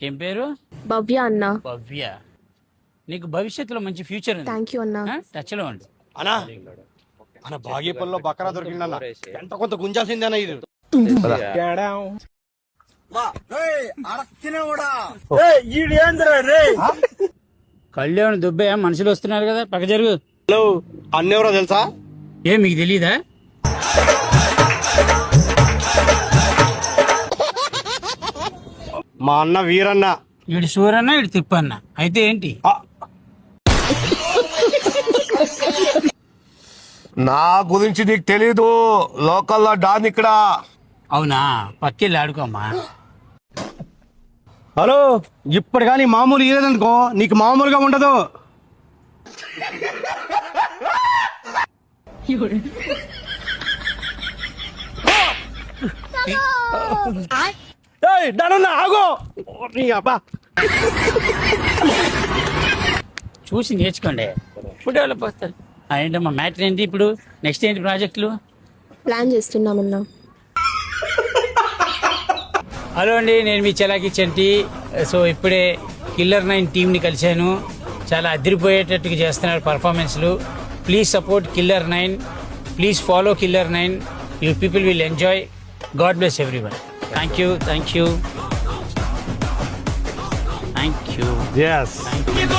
ఏం పేరు? భవ్య అన్న. భవ్య. నీకు భవిష్యత్తులో మంచి ఫ్యూచర్ ఉంది. థ్యాంక్ యూ అన్న. టచ్ లో ఉండు అన్నా మన బాగేపల్లిలో బకరా దొరికిందన్న ఎంత కొంత గుంజాల్సిందేనా ఇది కళ్ళేమని దుబ్బే మనుషులు వస్తున్నారు కదా, పక్క జరుగు. హలో అన్నెవరో తెలుసా? ఏం మీకు తెలీదా? మా అన్న వీరన్న. ఇటు సూరన్న ఇటు తిప్పన్న. అయితే ఏంటి? నా గురించి నీకు తెలీదు, లోకల్లో డాన్ ఇక్కడ. అవునా, పక్కెళ్ళి ఆడుకోమ్మా. హలో ఇప్పుడు కానీ మామూలు ఇయ్యలేదనుకో నీకు మామూలుగా ఉండదు. ఆగో చూసి నేర్చుకోండి, ఫుడ్ డెవలప్ అవుతారు. ఏంటమ్మా మ్యాటర్ ఏంటి ఇప్పుడు? నెక్స్ట్ ఏంటి ప్రాజెక్టులు? ప్లాన్ చేస్తున్నామన్నా. హలో అండి, నేను మీ చలాకి చంటి. సో ఇప్పుడే కిల్లర్ 9 టీంని కలిశాను. చాలా అదిరిపోయేటట్టుగా చేస్తున్నారు పర్ఫార్మెన్స్లు. Please support killer 9, please follow killer 9. You people will enjoy. God bless everyone. Thank you, thank you, thank you. Yes బిడ్డ